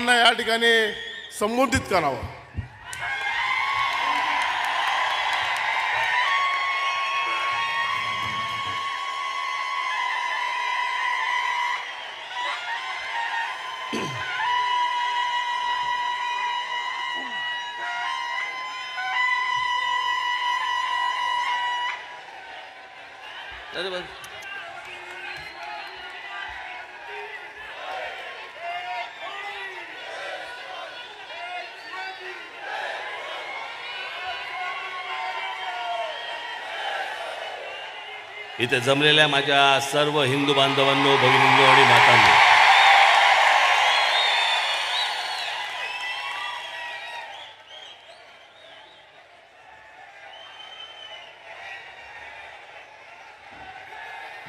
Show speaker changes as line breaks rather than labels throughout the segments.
बांधवांना या ठिकाणी संबोधित करावं.
इथे जमलेल्या माझ्या सर्व हिंदू बांधवांनो, भगिनींनो आणि मातांनो,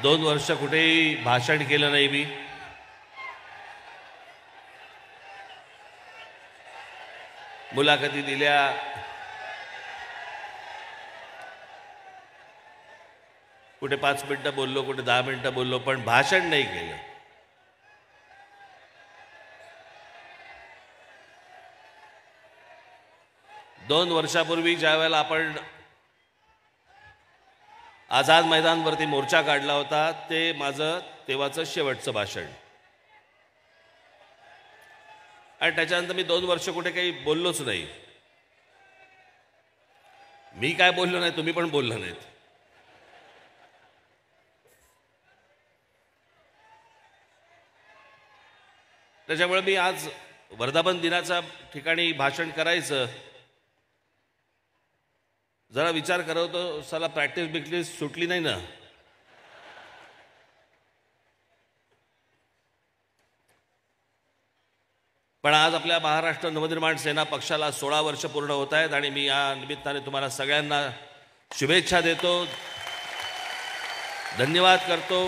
दोन वर्ष कुठेही भाषण केलं नाही मी. मुलाखती दिल्या, कुठे 5 मिनिटं बोललो, कुठे 10 मिनिटं बोललो, पण भाषण नाही केलं. दोन वर्षापूर्वी ज्या वेळेला आपण आझाद मैदानवरती मोर्चा काढला होता, ते माझं तेव्हाचं शेवटचं भाषण. आणि त्याच्यानंतर मी 2 वर्ष कुठे काही बोललोच नाही. मी काय बोललो नाही, तुम्ही पण बोललो नाहीत. त्याच्यामुळे मी आज वर्धापन दिनाच्या ठिकाणी भाषण करायचं जरा विचार करतो. साला प्रॅक्टिस बिक्टिस सुटली नाही ना. पण आज आपल्या महाराष्ट्र नवनिर्माण सेना पक्षाला 16 वर्ष पूर्ण होत आहेत आणि मी या निमित्ताने तुम्हाला सगळ्यांना शुभेच्छा देतो, धन्यवाद करतो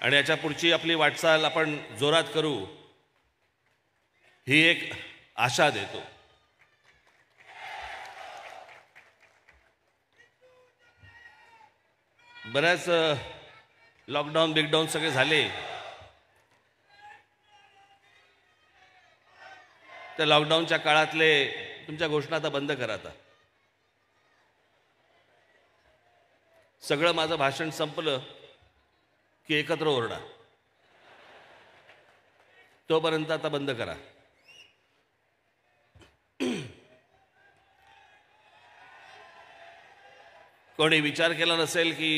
आणि याच्या पुढची आपली वाटचाल आपण जोरात करू ही एक आशा देतो. बऱ्याच लॉकडाऊन बिगडाऊन सगळे झाले. त्या लॉकडाऊनच्या काळातले तुमच्या घोषणा आता बंद करा. आता सगळं माझं भाषण संपलं की एकत्र ओरडा. तोपर्यंत आता बंद करा. कोणी विचार केला नसेल की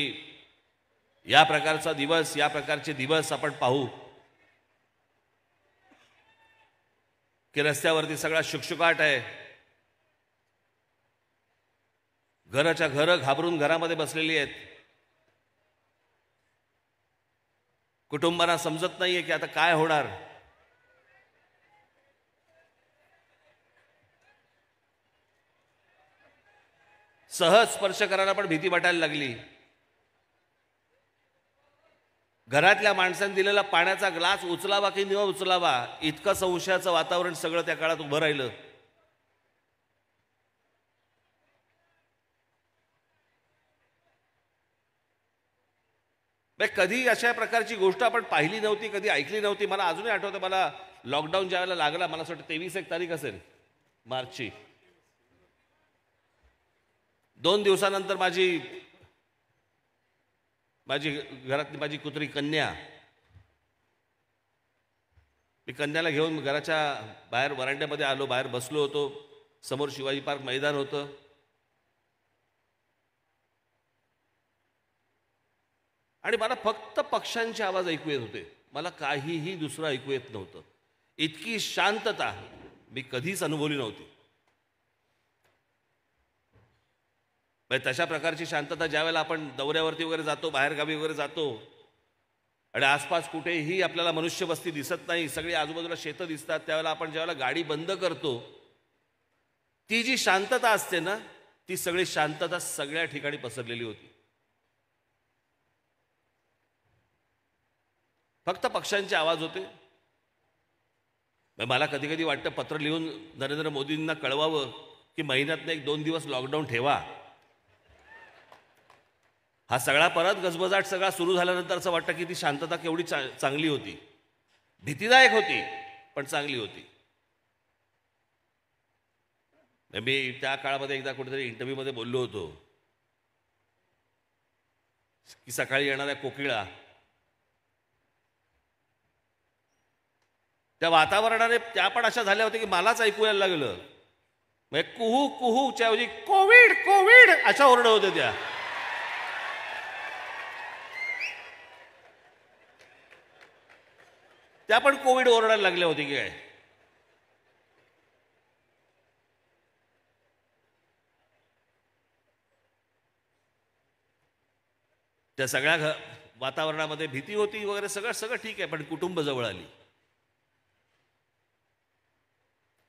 या प्रकारचा दिवस, या प्रकारचे दिवस आपण पाहू की रस्त्यावरती सगळा शुकशुकाट आहे. घराच्या घरं घाबरून घरामध्ये बसलेली आहेत. कुटुंबांना समजत नाहीये की आता काय होणार. सहज स्पर्श करायला पण भीती वाटायला लागली. घरातल्या माणसांनी दिलेला पाण्याचा ग्लास उचलावा की न उचलावा इतकं संशयाचं वातावरण सगळं त्या काळात उभं राहिलं. कधी अशा प्रकारची गोष्ट आपण पाहिली नव्हती, कधी ऐकली नव्हती. मला अजूनही आठवतं, मला लॉकडाऊन ज्यावेळेला लागला, मला असं वाटतं 23 तारीख असेल मार्चची. 2 दिवसानंतर माझी घरातली माझी कुत्री कन्या, मी कन्याला घेऊन घराच्या बाहेर वरांड्यामध्ये आलो. बाहेर बसलो होतो, समोर शिवाजी पार्क मैदान होतं. आणि मला फक्त पक्ष्यांचे आवाज ऐकू येत होते. मला काहीही दुसरं ऐकू येत नव्हतं. इतकी शांतता मी कधीच अनुभवली नव्हती. तशा प्रकारची शांतता ज्यावेळेला आपण दौऱ्यावरती वगैरे जातो, बाहेरगावी वगैरे जातो आणि आसपास कुठेही आपल्याला मनुष्यवस्ती दिसत नाही, सगळी आजूबाजूला शेतं दिसतात, त्यावेळेला आपण ज्यावेळेला गाडी बंद करतो, ती जी शांतता असते ना, ती सगळी शांतता सगळ्या ठिकाणी पसरलेली होती. फक्त पक्ष्यांचे आवाज होते. मला कधी कधी वाटतं पत्र लिहून नरेंद्र मोदींना कळवावं की महिन्यातनं 1-2 दिवस लॉकडाऊन ठेवा. हा सगळा परत गजबजाट सगळा सुरू झाल्यानंतर असं वाटतं की ती शांतता केवढी चांगली होती, भीतीदायक होती. पण चांगली होती. मी त्या काळामध्ये एकदा कुठेतरी इंटरव्ह्यूमध्ये बोललो होतो की सकाळी येणाऱ्या कोकिळा त्या वातावरणाने त्या पण अशा झाल्या होत्या की मलाच ऐकू यायला लागलं. म्हणजे कुहू कुहूच्या ऐवजी कोविड कोविड अशा ओरडत होत्या त्या. त्या पण कोविड ओरडायला लागल्या होती की काय. त्या सगळ्या वातावरणामध्ये भीती होती वगैरे सगळं सगळं ठीक आहे, पण कुटुंब जवळ आली.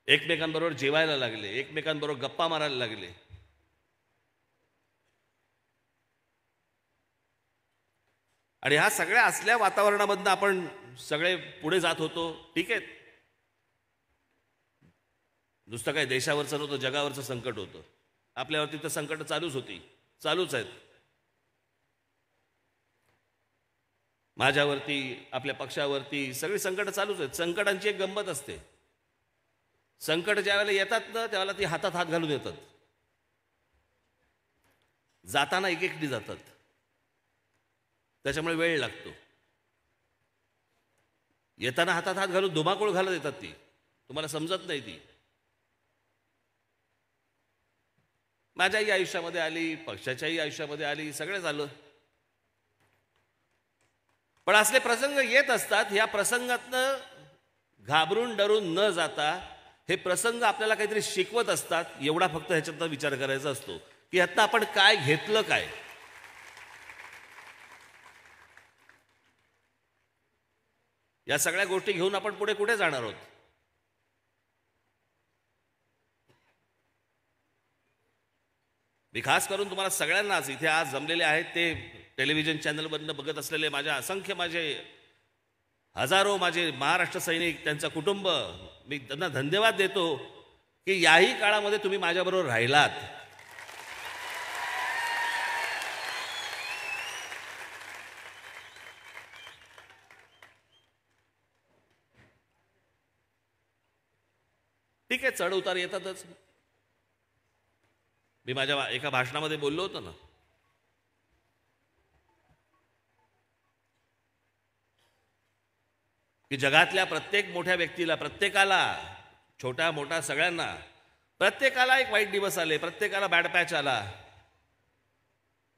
एकमेकांबरोबर जेवायला लागले, एकमेकांबरोबर गप्पा मारायला लागले. आणि ह्या सगळ्या असल्या वातावरणामधनं आपण सगळे पुढे जात होतो. ठीक आहे, नुसतं काय देशावरचं नव्हतं, जगावरचं संकट होतं. आपल्यावरती तर संकट चालूच होती, चालूच आहेत. माझ्यावरती, आपल्या पक्षावरती सगळी संकट चालूच आहेत. संकटांची एक गंमत असते. संकट ज्या वेळेला येतात ना त्यावेळेला ती हातात हात घालून येतात. जाताना एक एकटी जातात, त्याच्यामुळे वेळ लागतो. येताना हातात हात घालून धुमाकूळ घालत येतात. ती तुम्हाला समजत नाही. ती माझ्याही आयुष्यामध्ये आली, पक्षाच्याही आयुष्यामध्ये आली, सगळे झालं. पण असले प्रसंग येत असतात. या प्रसंगातनं घाबरून डरून न जाता हे प्रसंग आपल्याला काहीतरी शिकवत असतात. एवढा फक्त ह्याच्यातनं विचार करायचा असतो की ह्यातनं आपण काय घेतलं. काय या सगळ्या गोष्टी घेऊन आपण पुढे कुठे जाणार आहोत. मी खास करून तुम्हाला सगळ्यांनाच इथे आज जमलेले आहेत ते टेलिव्हिजन चॅनलवरनं बघत असलेले माझे हजारो माझे महाराष्ट्र सैनिक, त्यांचं कुटुंब, मी त्यांना धन्यवाद देतो की याही काळामध्ये तुम्ही माझ्याबरोबर राहिलात. ठीक आहे, चढ उतार येतातच. मी माझ्या एका भाषणामध्ये बोललो होतो ना, की जगातल्या प्रत्येक मोठ्या व्यक्तीला, प्रत्येकाला, छोटा मोठा सगळ्यांना, प्रत्येकाला एक वाईट दिवस आले, प्रत्येकाला बॅड पॅच आला.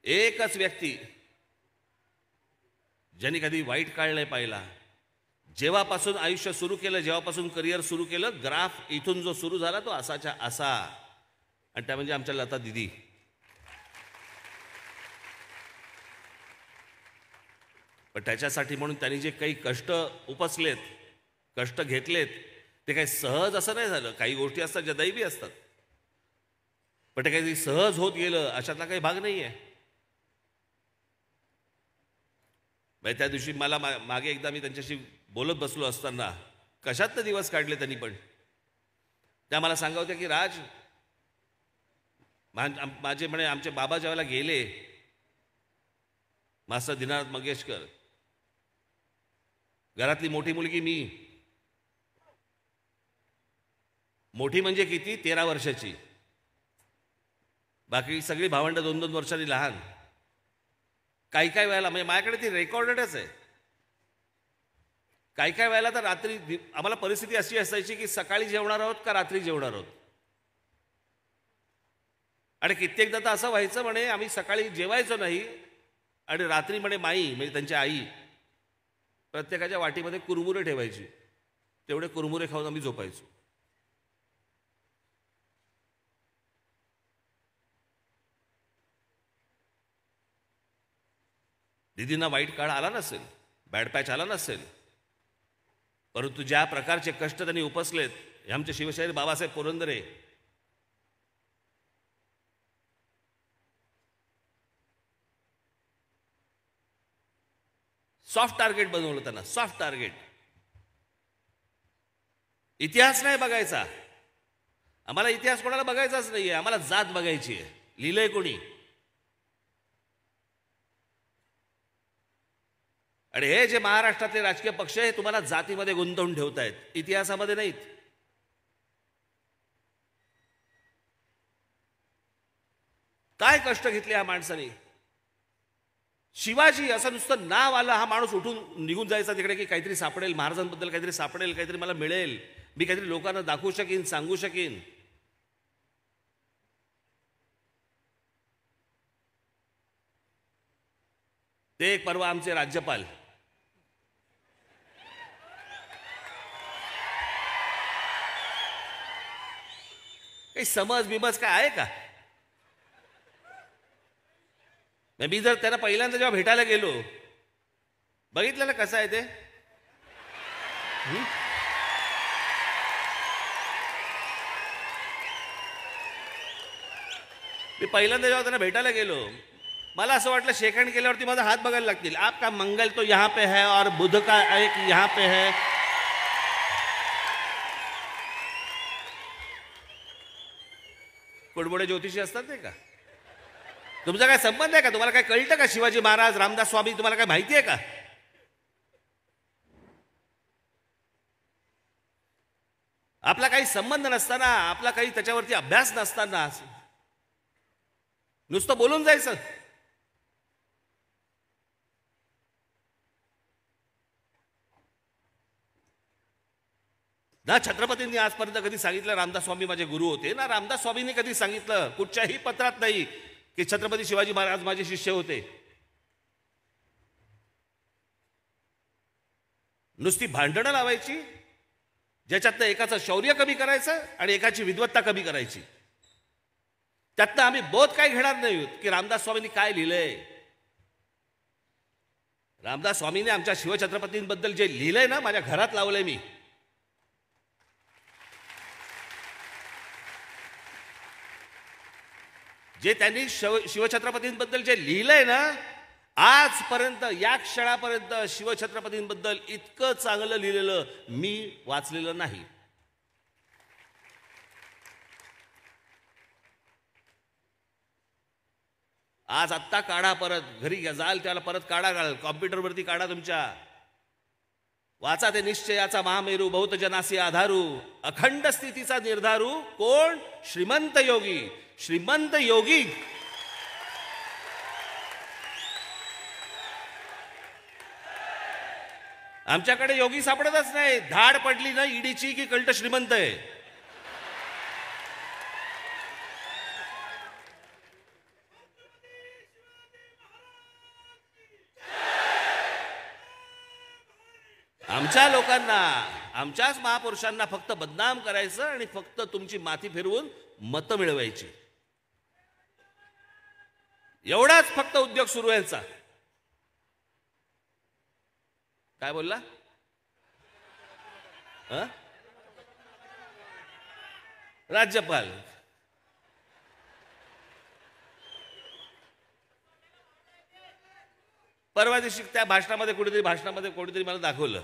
एकच व्यक्ती ज्यांनी कधी वाईट काळ नाही पाहिला, जेव्हापासून आयुष्य सुरू केलं, जेव्हापासून करिअर सुरू केलं, ग्राफ इथून जो सुरू झाला तो असाच्या असा, आणि त्या म्हणजे आमच्या लता दिदी. पण त्याच्यासाठी म्हणून त्यांनी जे काही कष्ट उपसलेत, कष्ट घेतलेत, ते काही सहज असं नाही झालं. काही गोष्टी असतात ज्या दैवी असतात, पण ते काही सहज होत गेलं अशातला काही भाग नाही आहे. त्या दिवशी मला मागे एकदा मी त्यांच्याशी बोलत बसलो असताना कशात दिवस काढले त्यांनी, पण त्या मला सांगा होत्या की राज, माझे म्हणे आमचे बाबा ज्यावेळेला गेले, मास्टर दीनानाथ मंगेशकर, घरातली मोठी मुलगी मी, मोठी म्हणजे किती, 13 वर्षाची, बाकी सगळी भावंड 2-2 वर्षांनी लहान. काही काही वेळेला, म्हणजे माझ्याकडे ती रेकॉर्डेडच आहे, काही काही वेळेला तर रात्री आम्हाला परिस्थिती अशी असायची की सकाळी जेवणार आहोत का रात्री जेवणार आहोत. आणि कित्येकदा तर असं व्हायचं म्हणे आम्ही सकाळी जेवायचो नाही आणि रात्री म्हणे माई, म्हणजे त्यांची आई, प्रत्येकाच्या वाटीमध्ये कुरमुरे ठेवायची. तेवढे कुरमुरे खाऊन आम्ही झोपायचो. दीदींना वाईट काळ आला नसेल, बॅड पॅच आला नसेल, परंतु ज्या प्रकारचे कष्ट त्यांनी उपसलेत, हे आमचे शिवशाहीर बाबासाहेब पुरंदरे, सॉफ्ट टार्गेट बनवलं त्यांना, सॉफ्ट टार्गेट. इतिहास नाही बघायचा आम्हाला, इतिहास कोणाला बघायचाच नाहीये, आम्हाला जात बघायची आहे. लिहिलंय कोणी. आणि हे जे महाराष्ट्रातले राजकीय पक्ष आहे तुम्हाला जातीमध्ये गुंतवून ठेवतायत, इतिहासामध्ये नाहीत. काय कष्ट घेतले या माणसाने. शिवाजी असं नुसतं नाव आलं, हा माणूस उठून निघून जायचा तिकडे की काहीतरी सापडेल, महाराजांबद्दल काहीतरी सापडेल, काहीतरी मला मिळेल, मी काहीतरी लोकांना दाखवू शकीन, सांगू शकीन. ते एक परवा आमचे राज्यपाल काही समज बिमज काय आहे का. मी जर त्यांना पहिल्यांदा जेव्हा भेटायला गेलो, बघितलं ना कसं आहे ते. मी पहिल्यांदा जेव्हा त्यांना भेटायला गेलो, मला असं वाटलं शेक हँड केल्यावरती माझा हात बघायला लागतील. आपका मंगल तो यहाँ पे है और बुध का एक यहाँ पे है. कुडबोडे ज्योतिषी असतात ते का. तुमचा काय संबंध आहे का. तुम्हाला काय कळतं का शिवाजी महाराज, रामदास स्वामी तुम्हाला काय माहिती आहे का. आपला काही संबंध नसताना, आपला काही त्याच्यावरती अभ्यास नसताना नुसतं बोलून जायचं. ना छत्रपतींनी आजपर्यंत कधी सांगितलं रामदास स्वामी माझे गुरु होते, ना रामदास स्वामींनी कधी सांगितलं कुठच्याही पत्रात नाही की छत्रपती शिवाजी महाराज माझे शिष्य होते. नुसती भांडणं लावायची, ज्याच्यातनं एकाचं शौर्य कमी करायचं आणि एकाची विद्वत्ता कमी करायची. त्यातनं आम्ही बोध काय घेणार नाही की रामदास स्वामींनी काय लिहिलंय. रामदास स्वामींनी आमच्या शिवछत्रपतींबद्दल जे लिहिलंय ना, माझ्या घरात लावलंय मी. जे त्यांनी शिवछत्रपतींबद्दल जे लिहिलंय ना, आजपर्यंत या क्षणापर्यंत शिवछत्रपतींबद्दल इतकं चांगलं लिहिलेलं मी वाचलेलं नाही. आज आत्ता काढा, परत घरी जाल त्याला परत काढा, कॉम्प्युटरवरती काढा तुमच्या. वाचा ते निश्चयाचा महामेरू, बहुत जनासी आधारू, अखंड स्थितीचा निर्धारू. कोण. श्रीमंत योगी. श्रीमंत योगी. आमच्याकडे योगी सापडतच नाही. धाड पडली ना ईडीची की कळतं श्रीमंत आहे. आमच्या लोकांना, आमच्याच महापुरुषांना फक्त बदनाम करायचं आणि फक्त तुमची माथी फिरवून मतं मिळवायची, एवढाच फक्त उद्योग सुरू व्हायचा. काय बोलला. राज्यपाल. परवा दिवशी त्या भाषणामध्ये कोणीतरी मला दाखवलं,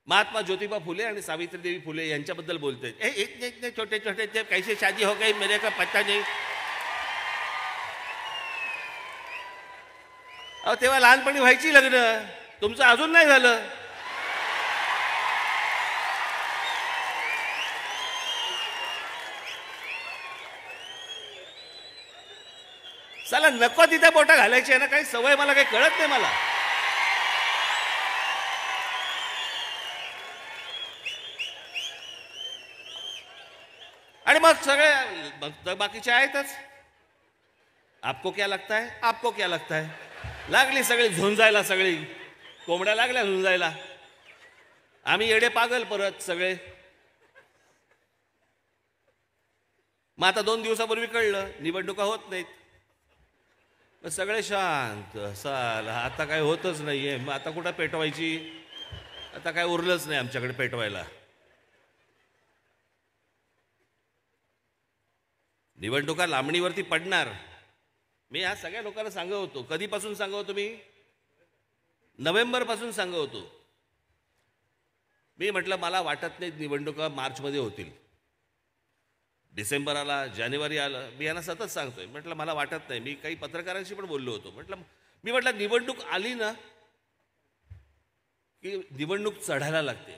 महात्मा ज्योतिबा फुले आणि सावित्रीदेवी फुले यांच्याबद्दल बोलते. छोटे छोटे ते कैसे शादी हो गई मेरे का पता नहीं. अहो तेव्हा लहानपणी व्हायची लग्न, तुमचं अजून नाही झालं. चला नको तिथे बोटा घालायची आहे ना, काही सवय मला काही कळत नाही मला. आणि मग सगळे बाकीचे आहेतच. आपको क्या लगता है, आपको क्या लगता है. लागली सगळी झुंजायला, सगळी कोंबड्या लागल्या झुंजायला. आम्ही येडे पागल परत सगळे. मग आता 2 दिवसापूर्वी कळलं निवडणुका होत नाहीत. मग सगळे शांत. साला आता काय होतच नाहीये, मग आता कुठं पेटवायची. आता काय उरलंच नाही आमच्याकडे पेटवायला. निवडणुका लांबणीवरती पडणार. मी ह्या सगळ्या लोकांना सांगत होतो. कधीपासून सांगत होतो मी. नोव्हेंबरपासून सांगत होतो. मी म्हटलं मला वाटत नाही निवडणुका मार्चमध्ये होतील. डिसेंबर आला, जानेवारी आलं, मी यांना सतत सांगतोय. म्हटलं मला वाटत नाही. मी काही पत्रकारांशी पण बोललो होतो. म्हटलं मी म्हटलं निवडणूक आली ना की निवडणूक चढायला लागते.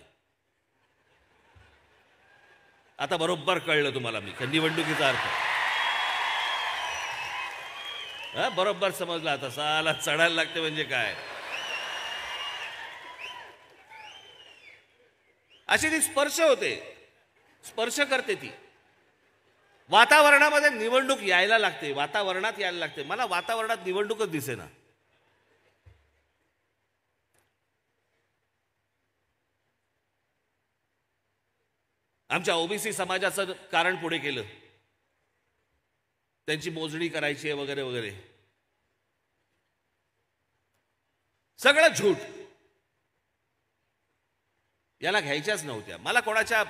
आता बरोबर कळलं तुम्हाला मी निवडणुकीचा अर्थ. बरोबर समजला आता. साला चढायला लागते म्हणजे काय. अशी ती स्पर्श होते, स्पर्श करते ती. वातावरणामध्ये निवडणूक यायला लागते, वातावरणात यायला लागते. मला वातावरणात निवडणूकच दिसेना. आमच्या ओबीसी समाजाचं कारण पुढे केलं, त्यांची मोजणी करायची आहे वगैरे वगैरे. सगळं झूट. याला घ्यायच्याच नव्हत्या. मला कोणाच्या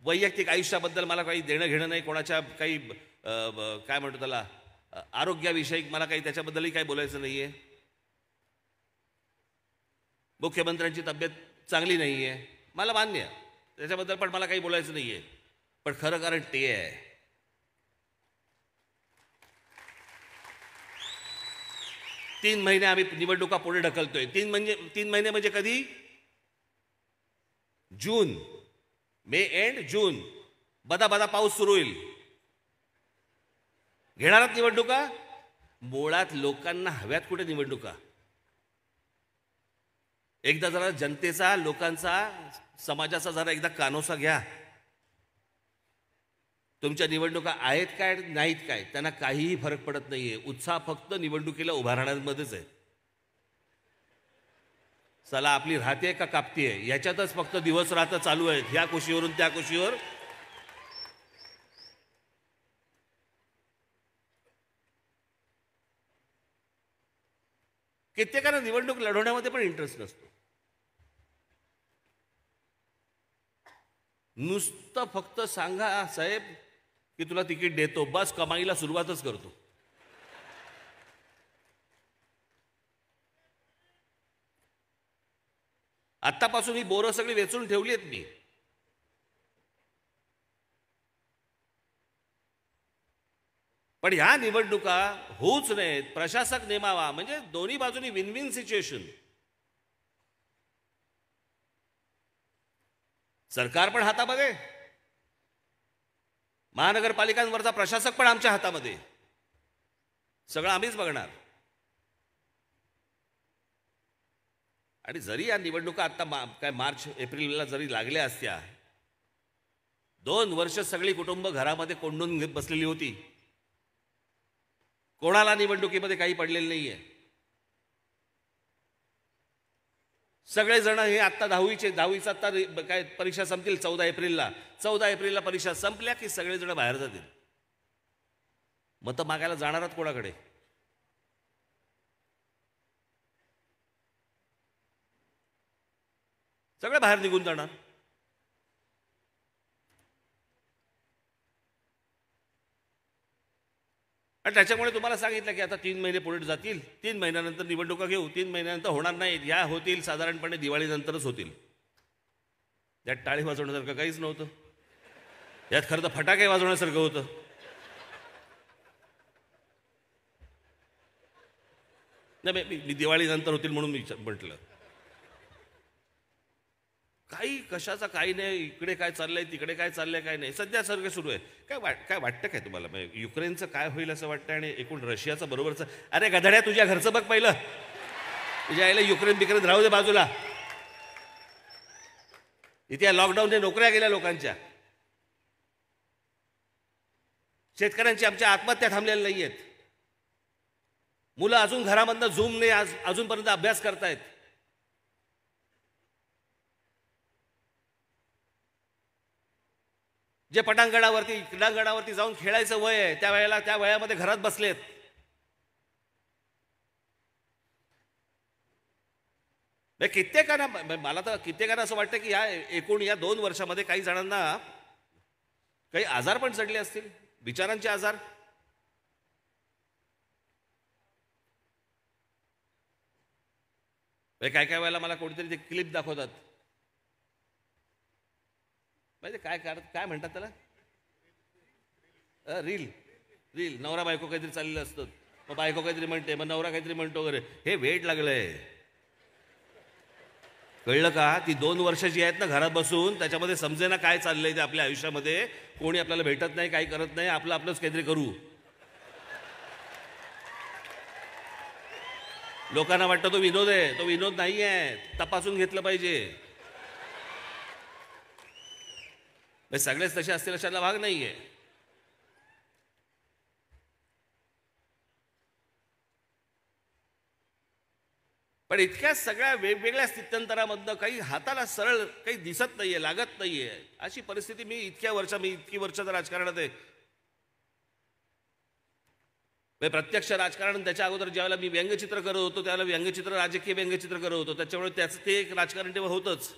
वैयक्तिक आयुष्याबद्दल मला काही देणं घेणं नाही. कोणाच्या काही काय म्हणतो त्याला आरोग्याविषयी मला काही त्याच्याबद्दलही काही बोलायचं नाहीये. मुख्यमंत्र्यांची तब्येत चांगली नाहीये, मला मान्य आहे. त्याच्याबद्दल पण मला काही बोलायचं नाहीये. पण खरं कारण ते आहे, 3 महिने आम्ही निवडणुका पुढे ढकलतोय. 3 महिने म्हणजे कधी? जून, मे एंड जून. बदा बदा पाऊस सुरू होईल. घेणारात निवडणुका. मुळात लोकांना हव्यात कुठे निवडणुका. एकदा जरा जनतेचा, लोकांचा, समाजाचा जरा एकदा कानोसा घ्या. तुमच्या निवडणुका आहेत काय नाहीत काय त्यांना काहीही फरक पडत नाहीये. उत्साह फक्त निवडणुकीला उभा राहण्यामध्येच आहे. चला आपली राहते का कापतीये याच्यातच फक्त दिवस रात्र चालू आहेत, ह्या कुशीवरून त्या कुशीवर. कित्येकांना निवडणूक लढवण्यामध्ये पण इंटरेस्ट नसतो. नुसतं फक्त सांगा साहेब की तुला तिकीट देतो, बस कमाईला सुरुवातच करतो. आत्तापासून ही बोरं सगळी वेचून ठेवली आहेत मी. पण ह्या निवडणुका होऊच नाहीत, प्रशासक नेमावा, म्हणजे दोन्ही बाजूनी विन विन सिच्युएशन. सरकार पण हातामध्ये, महानगरपालिकांवरचा प्रशासक पण आमच्या हातामध्ये. सगळं आम्हीच बघणार. आणि जरी या निवडणुका आता काय मार्च एप्रिलला जरी लागल्या असत्या, 2 वर्ष सगळी कुटुंब घरामध्ये कोंडून बसलेली होती. कोणाला निवडणुकीमध्ये काही पडलेलं नाहीये. सगळेजण हे आत्ता दहावीचा आता काय परीक्षा संपतील 14 एप्रिलला. 14 एप्रिलला परीक्षा संपल्या की सगळेजण बाहेर जातील. मतं मागायला जाणारात कोणाकडे? सगळे बाहेर निघून जाणार. आणि त्याच्यामुळे तुम्हाला सांगितलं की आता 3 महिने पुढे जातील, 3 महिन्यानंतर निवडणुका घेऊ. 3 महिन्यानंतर होणार नाहीत, या होतील साधारणपणे दिवाळीनंतरच होतील. त्यात टाळी वाजवण्यासारखं काहीच नव्हतं. यात खरं तर फटाके वाजवण्यासारखं होतं. नाही, मी दिवाळीनंतर होतील म्हणून मी म्हटलं. काही कशाचा काही नाही. इकडे काय चाललंय, तिकडे काय चाललंय, काय नाही. सध्या सर्व सुरू आहे. काय वाटतं काय तुम्हाला? युक्रेनचं काय होईल असं वाटतं आणि एकूण रशियाचं बरोबरचं. अरे गधड्या, तुझ्या घरचं बघ पहिलं. तुझ्या आईला युक्रेन राहू दे बाजूला. इथे लॉकडाऊनने नोकऱ्या गेल्या लोकांच्या. शेतकऱ्यांची आमच्या आत्महत्या थांबलेल्या नाही आहेत. मुलं अजून घरामधनं झूमने अजूनपर्यंत अभ्यास करतायत. जे क्रीडांगणावरती जाऊन खेळायचं वय आहे त्या वयामध्ये घरात बसलेत. कित्येकांना, मला तर कित्येकांना असं वाटतं की या 2 वर्षामध्ये काही जणांना काही आजार पण चढले असतील, विचारांचे आजार. काय काय वेळेला मला कोणीतरी ते क्लिप दाखवतात. म्हणजे काय म्हणतात त्याला, रील नवरा बायको काहीतरी चाललेलं असतं. मग बायको काहीतरी म्हणते, मग नवरा काहीतरी म्हणतो वगैरे. हे वेट लागलंय, कळलं का? ती 2 वर्षाची आहेत ना घरात बसून, त्याच्यामध्ये समजे ना काय चाललंय ते आपल्या आयुष्यामध्ये. कोणी आपल्याला भेटत नाही, काही करत नाही, आपलंच काहीतरी करू. लोकांना वाटतं तो विनोद आहे. तो विनोद नाही आहे, तपासून घेतलं पाहिजे. सगळेच तसे असतील अशाला भाग नाहीये. पण इतक्या सगळ्या वेगवेगळ्या स्थित्यंतरामधनं काही हाताला सरळ काही दिसत नाहीये, लागत नाहीये, अशी परिस्थिती. मी इतकी वर्ष राजकारणात आहे. प्रत्यक्ष राजकारण त्याच्या अगोदर ज्यावेळेला मी व्यंगचित्र करत होतो त्यावेळेला व्यंगचित्र, राजकीय व्यंगचित्र करत होतो, त्याच्यामुळे त्याचं ते एक राजकारण तेव्हा होतंच.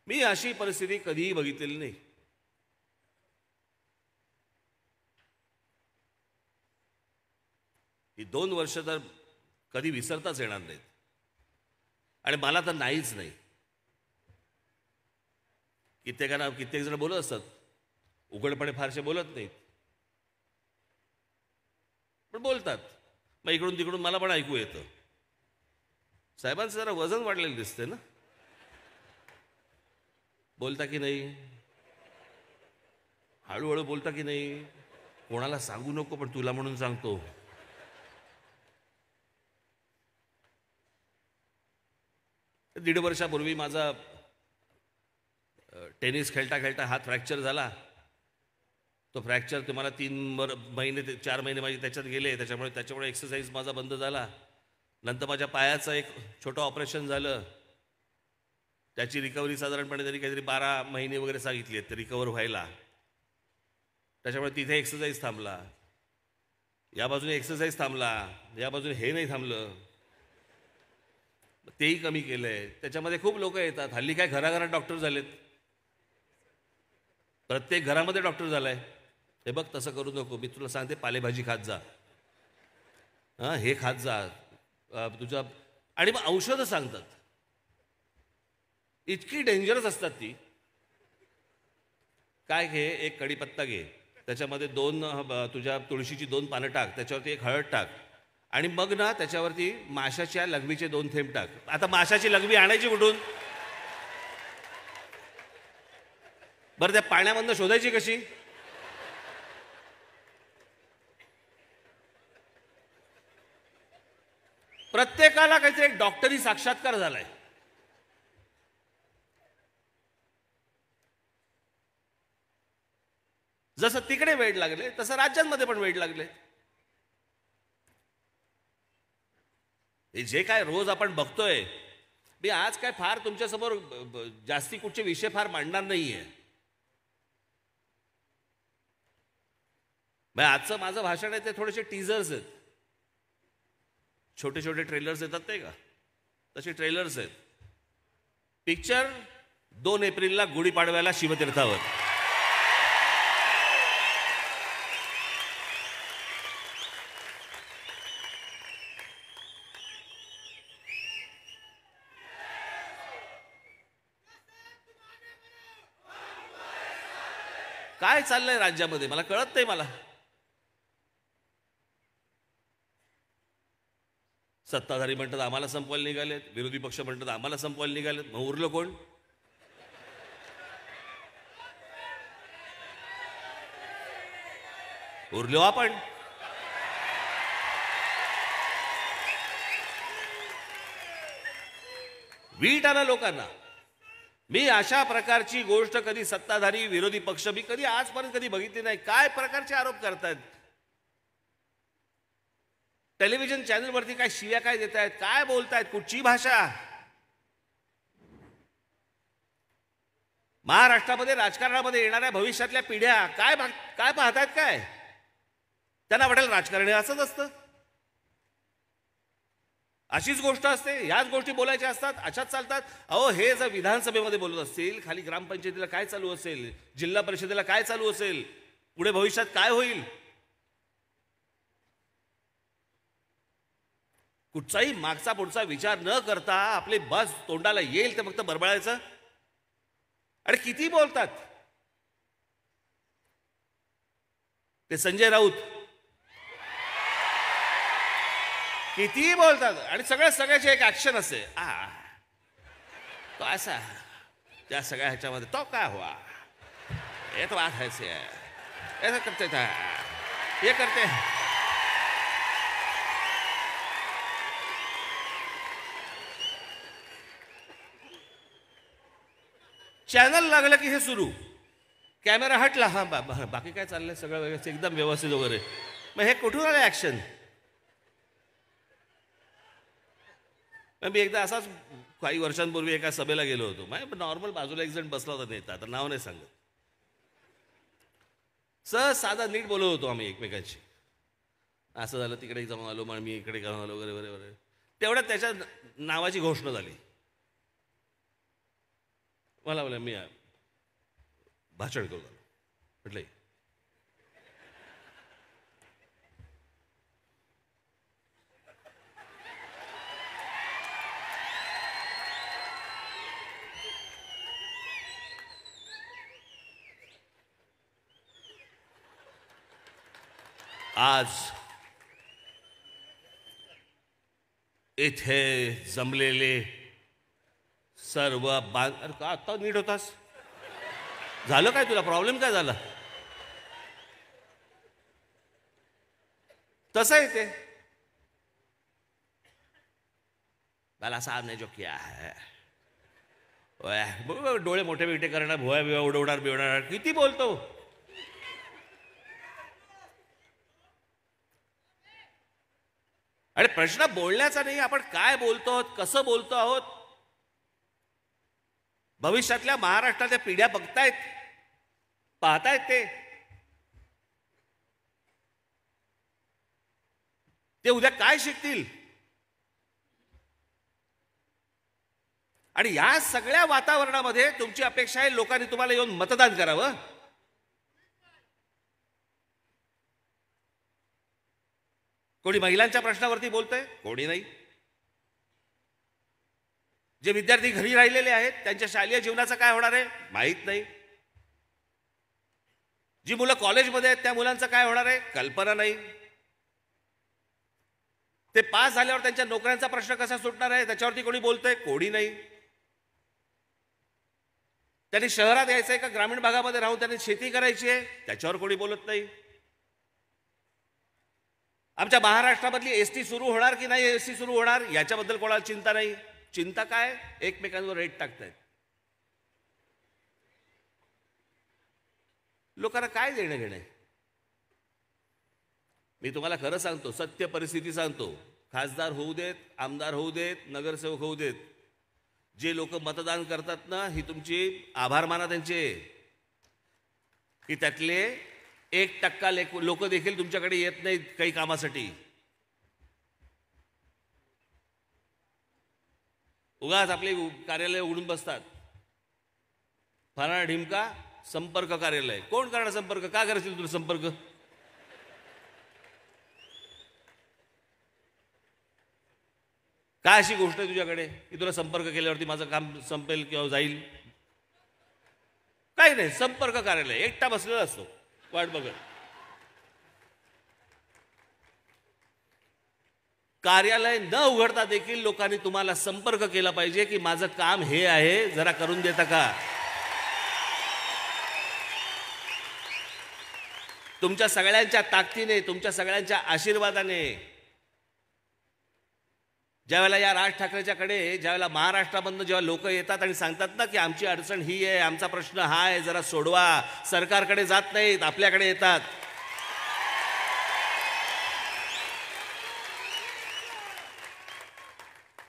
मी अशी परिस्थिती कधीही बघितलेली नाही. ही 2 वर्ष तर कधी विसरताच येणार नाहीत. आणि मला तर नाहीच नाही. कित्येक जण बोलत असतात, उघडपणे फारसे बोलत नाहीत, पण बोलतात. मग इकडून तिकडून मला पण ऐकू येतं. साहेबांचं जरा वजन वाढलेलं दिसतंय ना. बोलता की नाही, हळूहळू बोलता की नाही. कोणाला सांगू नको, पण तुला म्हणून सांगतो. दीड वर्षापूर्वी माझा टेनिस खेळता खेळता हात फ्रॅक्चर झाला. तो फ्रॅक्चर तुम्हाला 3 महिने ते 4 महिने माझे त्याच्यात गेले. त्याच्यामुळे एक्सरसाइज माझा बंद झाला. नंतर माझ्या पायाचं एक छोटं ऑपरेशन झालं. त्याची रिकव्हरी साधारणपणे तरी काहीतरी 12 महिने वगैरे सांगितली आहेत रिकवर व्हायला. त्याच्यामुळे तिथे एक्सरसाइज थांबला, या बाजूने एक्सरसाइज थांबला, या बाजूने हे नाही थांबलं, तेही कमी केलंय. त्याच्यामध्ये खूप लोक येतात. हल्ली काय घराघरात डॉक्टर झालेत, प्रत्येक घरामध्ये डॉक्टर झालाय. हे बघ तसं करू नको, मी तुला सांगते पालेभाजी खात जा, हे खात जा तुझा. आणि मग औषधं सांगतात, इतकी डेंजरस असतात ती. काय घे, एक कढीपत्ता घे, त्याच्यामध्ये 2 तुझ्या तुळशीची 2 पानं टाक, त्याच्यावरती एक हळद टाक, आणि मग ना त्याच्यावरती माशाच्या लघवीचे 2 थेंब टाक. आता माशाची लघवी आणायची कुठून बरं? त्या पाण्यामधनं शोधायची कशी? प्रत्येकाला काहीतरी एक डॉक्टरी साक्षात्कार झालाय. जसं तिकडे वेड लागले तसं राज्यांमध्ये पण वेड लागले. हे जे काय रोज आपण बघतोय, मी आज काय फार तुमच्यासमोर जास्ती कुठचे विषय फार मांडणार नाहीये. आजचं माझं भाषण आहे ते थोडेसे टीजर्स आहेत, छोटे छोटे ट्रेलर्स येतात ते का, तसे ट्रेलर्स आहेत. पिक्चर 2 एप्रिलला गुढीपाडव्याला शिवतीर्थावर. काय चाललंय राज्यामध्ये मला कळत नाही. मला सत्ताधारी म्हणतात आम्हाला संपवायला निघालेत, विरोधी पक्ष म्हणतात आम्हाला संपवायला निघालेत. मग उरलं कोण? उरलो आपण. वीट आला लोकांना. मी अशा प्रकारची गोष्ट कधी सत्ताधारी विरोधी पक्ष मी कधी आजपर्यंत कधी बघितली नाही. काय प्रकारचे आरोप करतायत, टेलिव्हिजन चॅनलवरती काय शिव्या काय देत आहेत, काय बोलतायत, कुठची भाषा. महाराष्ट्रामध्ये राजकारणामध्ये येणाऱ्या भविष्यातल्या पिढ्या काय पाहतायत, काय त्यांना वाटेल राजकारण असंच असतं, अशीच गोष्ट असते, ह्याच गोष्टी बोलायच्या असतात, अशाच चालतात. अहो हे जर विधानसभेमध्ये बोलत असतील, खाली ग्रामपंचायतीला काय चालू असेल, जिल्हा परिषदेला काय चालू असेल, पुढे भविष्यात काय होईल, कुठचाही मागचा पुढचा विचार न करता आपले बस तोंडाला येईल ते फक्त बरबळायचं. आणि किती बोलतात ते. संजय राऊत कितीही बोलतात आणि सगळ्याची एक ऍक्शन असते. तो असा त्या सगळ्या ह्याच्यामध्ये तो काय हुआ, ये तो बात ऐसी है, ऐसा करते था, ये करते. चॅनल लागलं की हे सुरू, कॅमेरा हटला, हा बाकी काय चाललंय, सगळं व्यवस्थित, एकदम व्यवस्थित वगैरे. मग हे कुठून आलं ऍक्शन? मी एकदा असाच काही वर्षांपूर्वी एका सभेला गेलो होतो. नॉर्मल बाजूला एक जण बसला होता नेता, आता नाव नाही सांगत. सहज साधा नीट बोलत होतो आम्ही एकमेकांशी. असं झालं, तिकडे जाऊन आलो, मग मी इकडे जाऊन आलो वगैरे वगैरे वगैरे. तेवढ्यात त्याच्या नावाची घोषणा झाली. मला बोला मी भाषण करू झालो. म्हटलं आज इथे जमलेले सर्व अरे का आत्ता नीट होतास? झालं काय, तुला प्रॉब्लेम काय झाला? तसं आहे ते. मला साहब ने जो किया है, डोळे मोठे बिटे करणार, भुया बिवा उडवणार बिवणार, किती बोलतो. आणि प्रश्न बोलण्याचा नाही, आपण काय बोलतो आहोत, कसं बोलतो आहोत. भविष्यातल्या महाराष्ट्राच्या पिढ्या बघतायत, पाहतायत ते उद्या काय शिकतील. आणि या सगळ्या वातावरणामध्ये तुमची अपेक्षा आहे लोकांनी तुम्हाला येऊन मतदान करावं. कोणी महिलांच्या प्रश्नावरती बोलतंय, कोणी नाही. जे विद्यार्थी घरी राहिलेले आहेत त्यांच्या शालेय जीवनाचं काय होणार आहे माहीत नाही. जी मुलं कॉलेजमध्ये आहेत त्या मुलांचं काय होणार आहे कल्पना नाही. ते पास झाल्यावर त्यांच्या नोकऱ्यांचा प्रश्न कसा सुटणार आहे त्याच्यावरती कोणी बोलतंय, कोणी नाही. त्यांनी शहरात यायचंय का ग्रामीण भागामध्ये राहून त्यांनी शेती करायची आहे त्याच्यावर कोणी बोलत नाही. आमच्या महाराष्ट्रामधली एसटी सुरू होणार की नाही, एसटी सुरू होणार याच्याबद्दल कोणाला चिंता नाही. चिंता काय, एकमेकांवर रेट टाकतायत. लोकांना काय देणं घेणं आहे. मी तुम्हाला खरं सांगतो, सत्य परिस्थिती सांगतो. खासदार होऊ देत, आमदार होऊ देत, नगरसेवक होऊ देत, जे लोक मतदान करतात ना, ही तुमची आभार माना त्यांचे, की त्यातले 1% लोक देखील तुमच्याकडे येत नाहीत काही कामासाठी. उगाच आपले कार्यालय उघडून बसतात. फलाना ढिमका संपर्क कार्यालय. कोण करणार संपर्क, का करायचं तुला संपर्क? काय अशी गोष्ट आहे तुझ्याकडे की तुला संपर्क केल्यावरती माझं काम संपेल किंवा जाईल? काही नाही, संपर्क कार्यालय एकटा बसलेला असतो वाट बघत. कार्यालय न उघडता देखील लोकांनी तुम्हाला संपर्क केला पाहिजे की माझं काम हे आहे, जरा करून देता का? तुमच्या सगळ्यांच्या ताकदीने, तुमच्या सगळ्यांच्या आशीर्वादाने ज्यावेळेला या राज ठाकरेच्याकडे, ज्यावेळेला महाराष्ट्रामधनं जेव्हा लोक येतात आणि सांगतात ना की आमची अडचण ही आहे, आमचा प्रश्न हा आहे, जरा सोडवा, सरकारकडे जात नाहीत, आपल्याकडे येतात.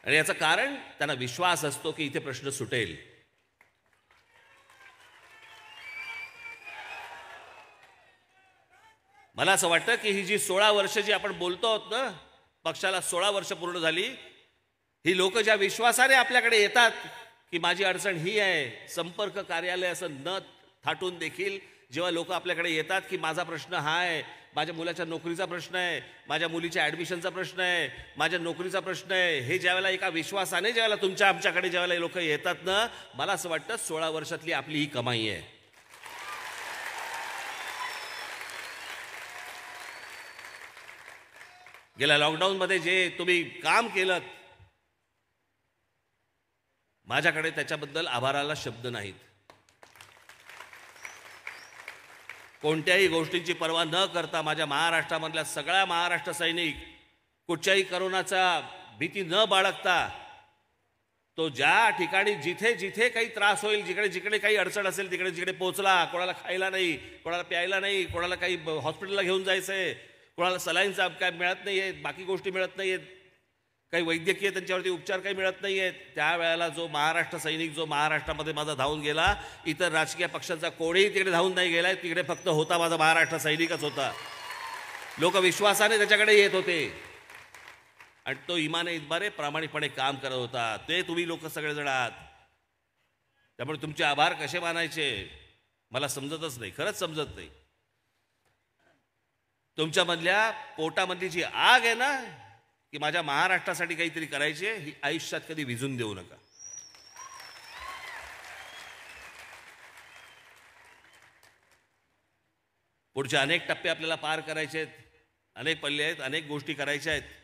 आणि याचं कारण त्यांना विश्वास असतो की इथे प्रश्न सुटेल. मला असं वाटतं की ही जी 16 वर्ष जी आपण बोलतो आहोत ना, पक्षाला 16 वर्ष पूर्ण झाली, ही लोक ज्या विश्वासाने आपल्याकडे येतात की माझी अडचण ही आहे, संपर्क कार्यालय असं न थाटून देखील जेव्हा लोक आपल्याकडे येतात की माझा प्रश्न हा आहे, माझ्या मुलाच्या नोकरीचा प्रश्न आहे, माझ्या मुलीच्या ॲडमिशनचा प्रश्न आहे, माझ्या नोकरीचा प्रश्न आहे, हे ज्यावेळेला एका विश्वासाने ज्यावेळेला तुमच्या आमच्याकडे ज्यावेळेला लोक येतात ना, मला असं वाटतं 16 वर्षातली आपली ही कमाई आहे. गेल्या लॉकडाऊनमध्ये जे तुम्ही काम केलं, माझ्याकडे त्याच्याबद्दल आभाराला शब्द नाहीत. कोणत्याही गोष्टींची पर्वा न करता माझ्या महाराष्ट्रामधल्या सगळ्या महाराष्ट्र सैनिक कुठच्याही करोनाचा भीती न बाळगता तो ज्या ठिकाणी जिथे जिथे काही त्रास होईल, जिकडे जिकडे काही अडचण असेल तिकडे जिकडे पोहोचला. कोणाला खायला नाही, कोणाला प्यायला नाही, कोणाला काही हॉस्पिटलला घेऊन जायचंय, कोणाला सलाईनचा काय मिळत नाही आहे, बाकी गोष्टी मिळत नाही आहेत, काही वैद्यकीय त्यांच्यावरती उपचार काही मिळत नाही आहेत, त्यावेळेला जो महाराष्ट्र सैनिक जो महाराष्ट्रामध्ये माझा धावून गेला, इतर राजकीय पक्षांचा कोणीही तिकडे धावून नाही गेलाय, तिकडे फक्त होता माझा महाराष्ट्र सैनिकच होता. लोक विश्वासाने त्याच्याकडे येत होते आणि तो इमाने इतबारे प्रामाणिकपणे काम करत होता. ते तुम्ही लोक सगळेजण आहात. त्यामुळे तुमचे आभार कसे मानायचे मला समजतच नाही, खरंच समजत नाही. तुमच्यामधल्या पोटामधली जी आग आहे ना की माझ्या महाराष्ट्रासाठी काहीतरी करायची आहे, ही आयुष्यात कधी विझून देऊ नका. पुढचे अनेक टप्पे आपल्याला पार करायचे आहेत, अनेक पल्ले आहेत, अनेक गोष्टी करायच्या आहेत.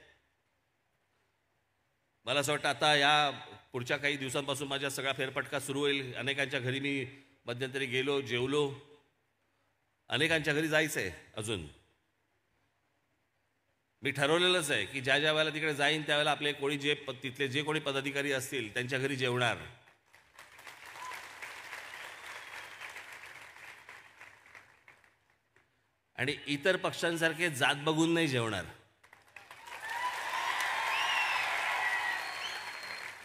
मला असं वाटतं आता या पुढच्या काही दिवसांपासून माझ्या सगळा फेरफटका सुरू होईल. अनेकांच्या घरी मी मध्यंतरी गेलो, जेवलो. अनेकांच्या घरी जायचं आहे अजून. मी ठरवलेलंच आहे की ज्या ज्या वेळेला तिकडे जाईन त्यावेळेला आपले कोणी तिथले जे कोणी पदाधिकारी असतील त्यांच्या घरी जेवणार. आणि इतर पक्षांसारखे जात बघून नाही जेवणार.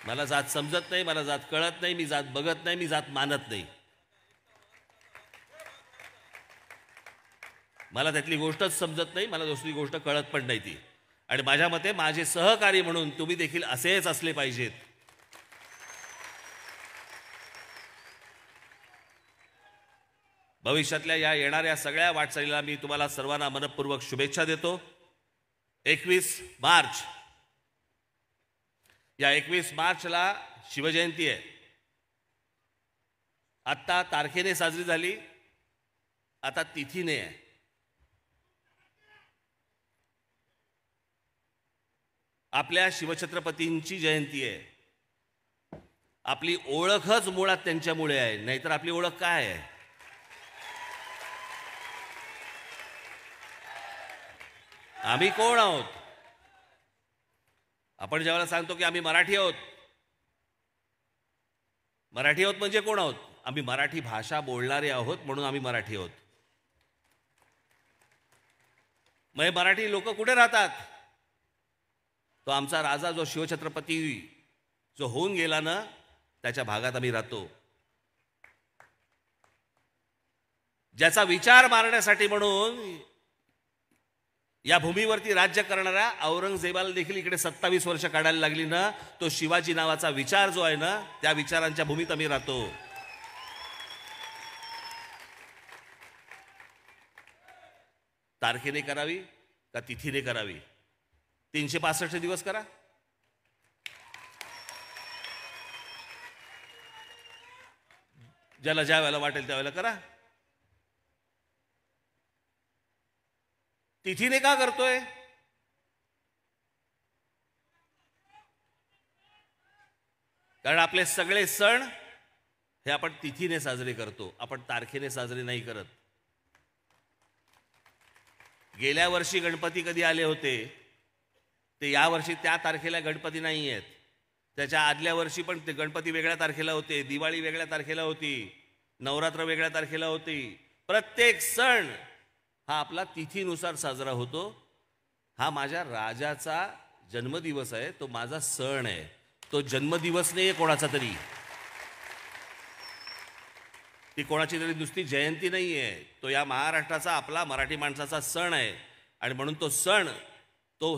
मला जात समजत नाही, मला जात कळत नाही, मी जात बघत नाही, मी जात मानत नाही. मला त्यातली गोष्टच समजत नाही, मला दुसरी गोष्ट कळत पण नाही ती. आणि माझ्या मते माझे सहकारी म्हणून तुम्ही देखील असेच असले पाहिजेत. भविष्यातल्या या येणाऱ्या सगळ्या वाटचालीला मी तुम्हाला सर्वांना मनपूर्वक शुभेच्छा देतो. 21 मार्च, या 21 मार्चला शिवजयंती आहे. आत्ता तारखेने साजरी झाली, आता तिथीने आहे. आपल्या शिवछत्रपतींची जयंती आहे. आपली ओळखच मुळात त्यांच्यामुळे आहे, नाहीतर आपली ओळख काय आहे? आम्ही कोण आहोत? आपण ज्यावेळेला सांगतो की आम्ही मराठी आहोत, मराठी आहोत म्हणजे कोण आहोत? आम्ही मराठी भाषा बोलणारे आहोत म्हणून आम्ही मराठी आहोत. मग मराठी लोक कुठे राहतात? तो आमचा राजा जो शिवछत्रपती जो होऊन गेला ना, त्याच्या भागात आम्ही राहतो. ज्याचा विचार मारण्यासाठी म्हणून या भूमीवरती राज्य करणाऱ्या औरंगजेबाला देखील इकडे 27 वर्ष काढायला लागली ना, तो शिवाजी नावाचा विचार जो आहे ना, त्या विचारांच्या भूमीत आम्ही राहतो. तारखेने करावी का तिथीने करावी? 365 दिवस करा. ज्याला ज्या वेळेला वाटेल त्यावेळेला करा. तिथीने का करतोय? कारण आपले सगळे सण हे आपण तिथीने साजरे करतो, आपण तारखेने साजरे नाही करत. गेल्या वर्षी गणपती कधी आले होते ते यावर्षी त्या तारखेला गणपती नाही आहेत. त्याच्या आदल्या वर्षी पण ते गणपती वेगळ्या तारखेला होते, दिवाळी वेगळ्या तारखेला होती, नवरात्र वेगळ्या तारखेला होती. प्रत्येक सण हा आपला तिथीनुसार साजरा होतो. हा माझ्या राजाचा जन्मदिवस आहे, तो माझा सण आहे. तो जन्मदिवस नाही आहे कोणाचा तरी, ती कोणाची तरी नुसती जयंती नाही आहे. तो या महाराष्ट्राचा, आपला मराठी माणसाचा सण आहे. आणि म्हणून तो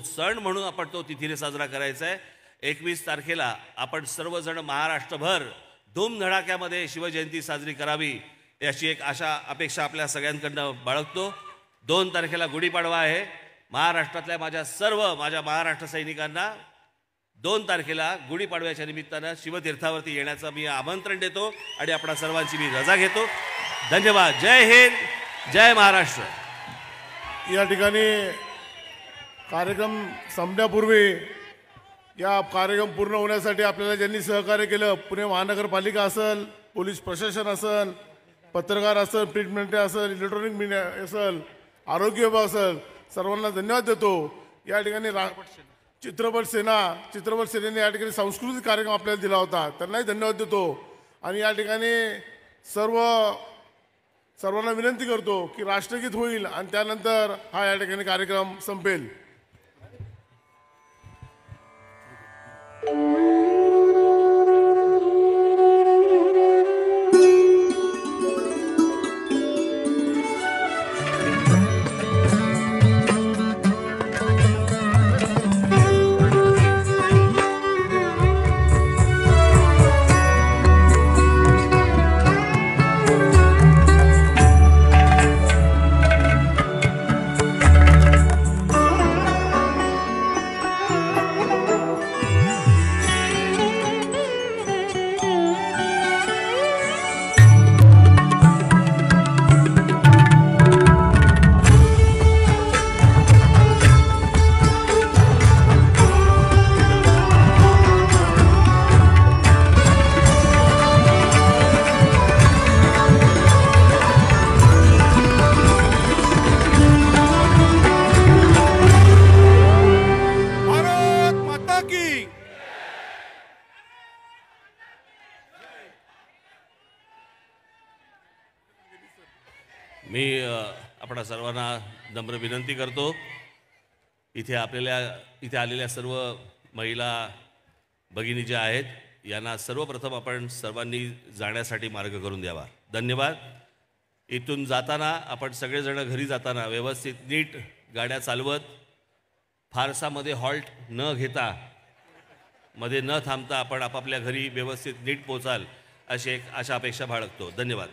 सण म्हणून आपण तो तिथीने साजरा करायचा आहे. 21 तारखेला आपण सर्वजण महाराष्ट्रभर धूमधडाक्यामध्ये शिवजयंती साजरी करावी याची एक अपेक्षा आपल्या सगळ्यांकडनं बाळगतो. 2 तारखेला गुढीपाडवा आहे. महाराष्ट्रातल्या माझ्या महाराष्ट्र सैनिकांना 2 तारखेला गुढीपाडव्याच्या निमित्तानं शिवतीर्थावरती येण्याचं मी आमंत्रण देतो आणि आपणा सर्वांची मी रजा घेतो. धन्यवाद. जय हिंद, जय महाराष्ट्र.
या ठिकाणी कार्यक्रम संपण्यापूर्वी या कार्यक्रम पूर्ण होण्यासाठी आपल्याला ज्यांनी सहकार्य केलं, पुणे महानगरपालिका असेल, पोलीस प्रशासन असेल, पत्रकार असेल, प्रिंट मीडिया असेल, इलेक्ट्रॉनिक मीडिया असेल, आरोग्य विभाग असेल, सर्वांना धन्यवाद देतो. या ठिकाणी चित्रपट सेनेने या ठिकाणी सांस्कृतिक कार्यक्रम आपल्याला दिला होता, त्यांनाही धन्यवाद देतो. आणि या ठिकाणी सर्वांना विनंती करतो की राष्ट्रगीत होईल आणि त्यानंतर हा या ठिकाणी कार्यक्रम संपेल.
मी आपणा सर्वांना नम्र विनंती करतो, इथे आलेल्या सर्व महिला भगिनी ज्या आहेत यांना सर्वप्रथम आपण सर्वांनी जाण्यासाठी मार्ग करून द्यावा. धन्यवाद. इथून जाताना आपण सगळेजण घरी जाताना व्यवस्थित नीट गाड्या चालवत, फारसा मध्ये हॉल्ट न घेता, मध्ये न थांबता आपण आपापल्या घरी व्यवस्थित नीट पोचाल अशी एक अशा अपेक्षा बाळगतो. धन्यवाद.